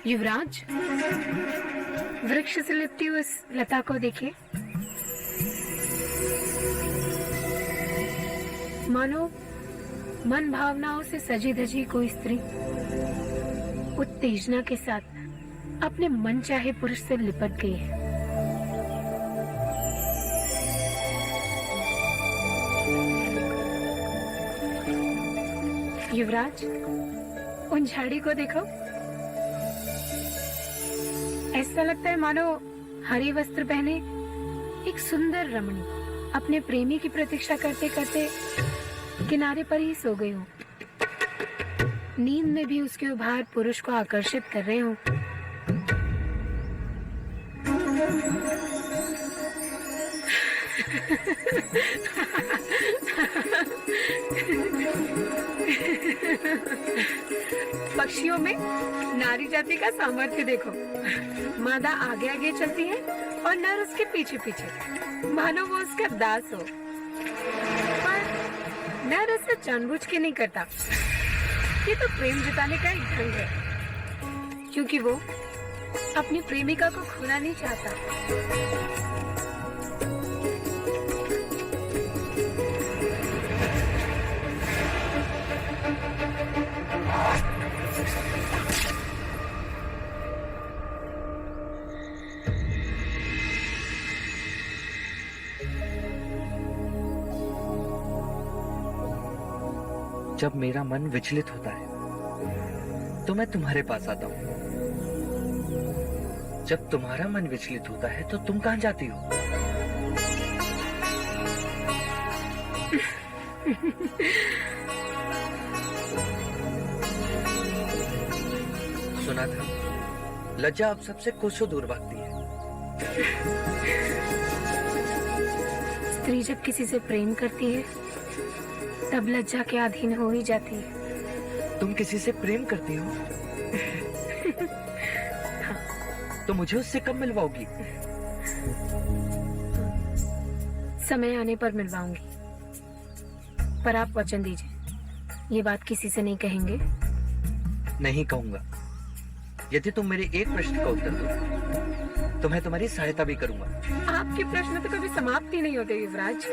युवराज, वृक्ष से लिपटी उस लता को देखिए। मानो मन भावनाओं से सजी धजी कोई स्त्री उत्तेजना के साथ अपने मन चाहे पुरुष से लिपट गई है। युवराज, उन झाड़ी को देखो। ऐसा लगता है मानो हरे वस्त्र पहने एक सुंदर रमणी अपने प्रेमी की प्रतीक्षा करते करते किनारे पर ही सो गई हो। नींद में भी उसके उभार पुरुष को आकर्षित कर रहे हो। पक्षियों में नारी जाति का सामर्थ्य देखो। मादा आगे आगे चलती है और नर उसके पीछे पीछे, मानो वो उसका दास हो। पर नर उसे जानबूझ के नहीं करता। ये तो प्रेम जताने का एक ढंग है, क्योंकि वो अपनी प्रेमिका को खोना नहीं चाहता। जब मेरा मन विचलित होता है तो मैं तुम्हारे पास आता हूँ। जब तुम्हारा मन विचलित होता है तो तुम कहाँ जाती हो? सुना था लज्जा अब सबसे कोसों दूर भागती है। स्त्री जब किसी से प्रेम करती है तब लज्जा के अधीन हो ही जाती है। तुम किसी से प्रेम करती हो? हाँ। तो मुझे उससे कब मिलवाओगी? समय आने पर मिलवाऊंगी, पर आप वचन दीजिए, ये बात किसी से नहीं कहेंगे? नहीं कहूंगा। यदि तुम मेरे एक प्रश्न का उत्तर दो तो मैं तुम्हारी सहायता भी करूंगा। आपके प्रश्न तो कभी समाप्त ही नहीं होते युवराज।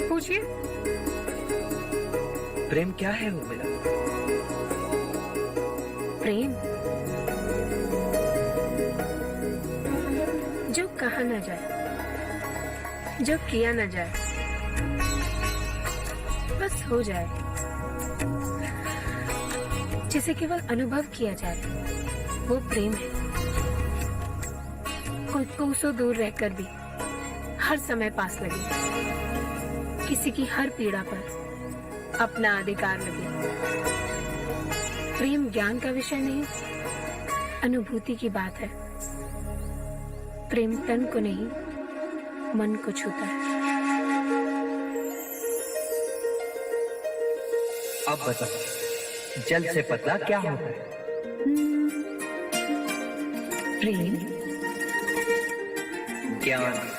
पूछिए। प्रेम क्या है उर्मिला? प्रेम जो कहा न जाए, जो किया न जाए, बस हो जाए, जिसे केवल अनुभव किया जाए, वो प्रेम है। कोई कोसों दूर रहकर भी हर समय पास लगे, किसी की हर पीड़ा पर अपना अधिकार लगे। प्रेम ज्ञान का विषय नहीं, अनुभूति की बात है। प्रेम तन को नहीं, मन को छूता है। अब बताओ, जल से पतला क्या होता है? प्रेम, ज्ञान।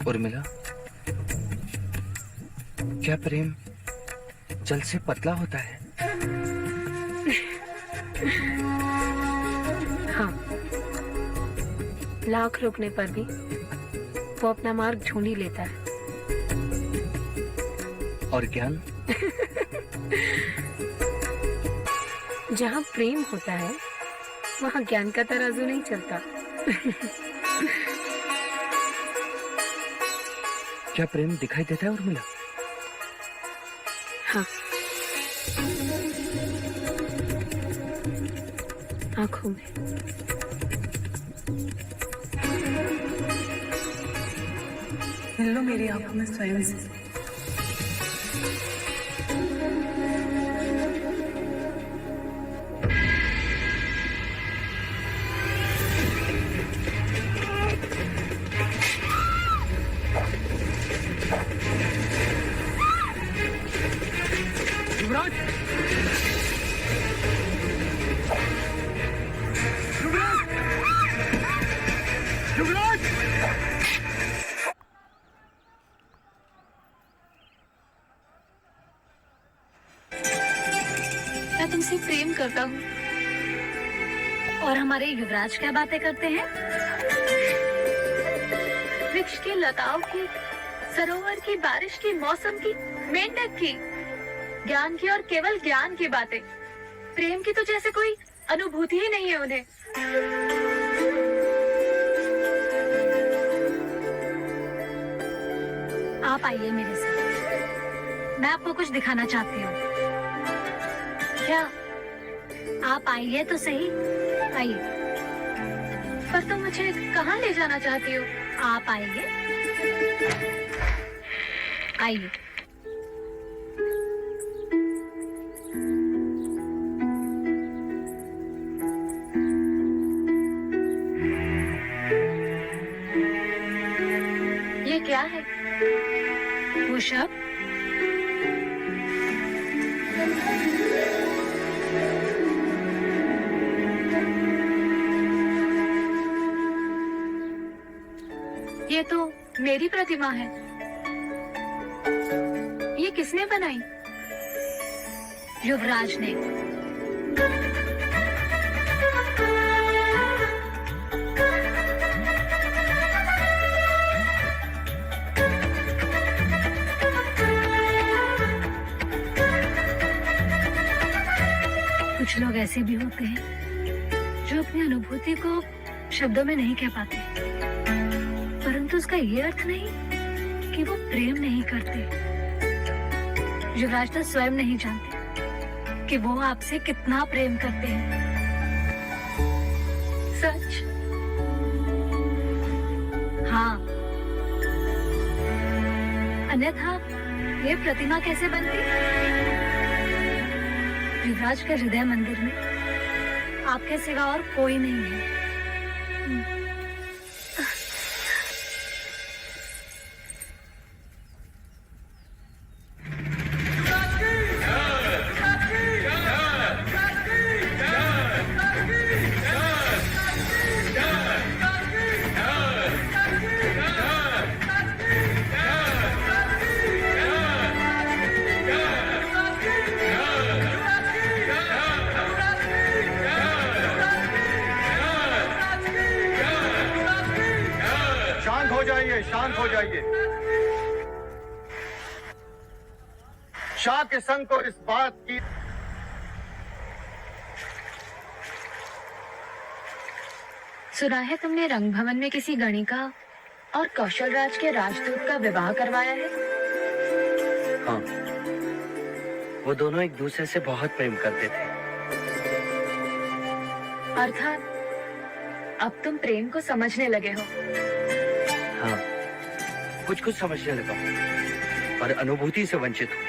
उर्मिला, क्या प्रेम जल से पतला होता है? हाँ, लाख रोकने पर भी वो अपना मार्ग ढूंढ ही लेता है। और ज्ञान? जहाँ प्रेम होता है वहाँ ज्ञान का तराजू नहीं चलता। क्या प्रेम दिखाई देता है उर्मिला? हाँ, आंखों में। मिल लो मेरी आंखों में स्वयं से। ऐसा हूँ। और हमारे युवराज क्या बातें करते हैं? वृक्ष की, लताओं की, सरोवर की, बारिश की, मौसम की, मेंढक की, ज्ञान की और केवल ज्ञान की बातें। प्रेम की तो जैसे कोई अनुभूति ही नहीं है उन्हें। आप आइए मेरे साथ, मैं आपको कुछ दिखाना चाहती हूँ। क्या? आप आइए तो सही, आइए। पर तुम मुझे कहाँ ले जाना चाहती हो? आप आइए, आइए। ये क्या है? वो शब्द ये तो मेरी प्रतिमा है। ये किसने बनाई? युवराज ने। कुछ लोग ऐसे भी होते हैं जो अपनी अनुभूति को शब्दों में नहीं कह पाते, परंतु उसका ये अर्थ नहीं कि वो प्रेम नहीं करते। युवराज तो स्वयं नहीं जानते कि वो आपसे कितना प्रेम करते हैं। सच? हाँ, अन्यथा ये प्रतिमा कैसे बनती? युवराज के हृदय मंदिर में आपके सिवा और कोई नहीं है। शांत हो जाइए। शाह के संग को इस बात की सुना है तुमने रंग भवन में किसी गणिका और कौशल राज के राजदूत का विवाह करवाया है? हाँ, वो दोनों एक दूसरे से बहुत प्रेम करते थे। अर्थात अब तुम प्रेम को समझने लगे हो। हाँ, कुछ कुछ समझने लगा पर अनुभूति से वंचित हूँ।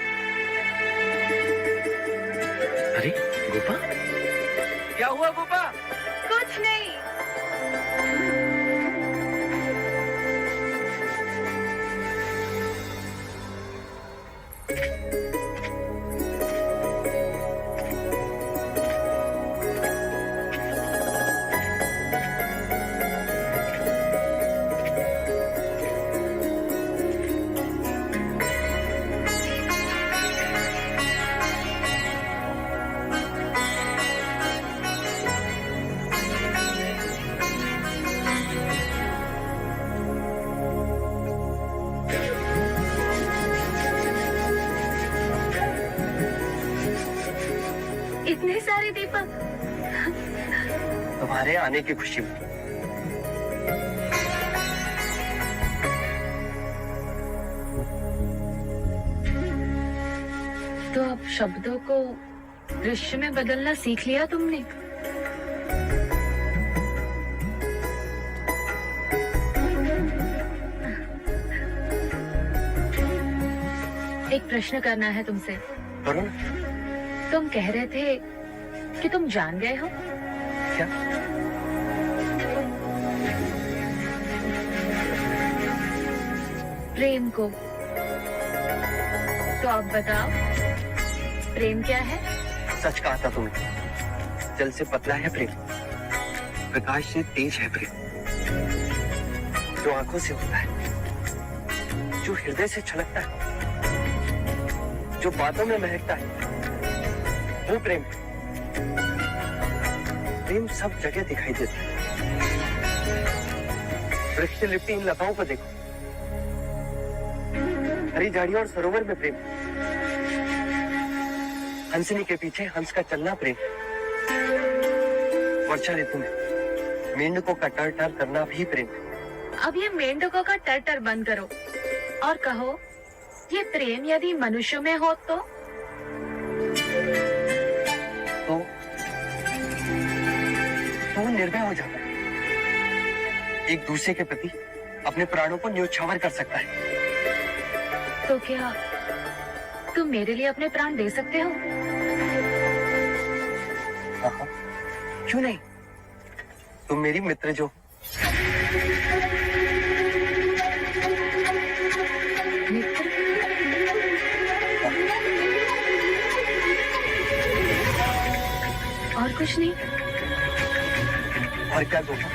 अरे गोपा, क्या हुआ गोपा? कुछ नहीं। इतने सारे दीपक तुम्हारे आने की खुशी में। तो अब शब्दों को दृश्य में बदलना सीख लिया तुमने। एक प्रश्न करना है तुमसे। करो ना। तुम कह रहे थे कि तुम जान गए हो। क्या? प्रेम को। तो अब बताओ, प्रेम क्या है? सच कहा था तुमने। जल से पतला है प्रेम, प्रकाश से तेज है प्रेम। जो आंखों से होता है, जो हृदय से छलकता है, जो बातों में महकता है, वो प्रेम है। प्रेम सब जगह दिखाई देता है। वृक्ष से लिपटी इन लताओं को देखो, हरी झाड़ियों और सरोवर में प्रेम, हंसनी के पीछे हंस का चलना प्रेम, वर्षा ऋतु में मेंढकों का टर टर करना भी प्रेम। अब ये मेंढकों का टर टर बंद करो और कहो, ये प्रेम यदि मनुष्यों में हो तो निर्भय हो जाता है, एक दूसरे के प्रति अपने प्राणों को न्योछावर कर सकता है। तो क्या तुम मेरे लिए अपने प्राण दे सकते हो? हाँ, क्यों नहीं, तुम मेरी मित्र जो। मित्र? और कुछ नहीं? और क्या दूंगा?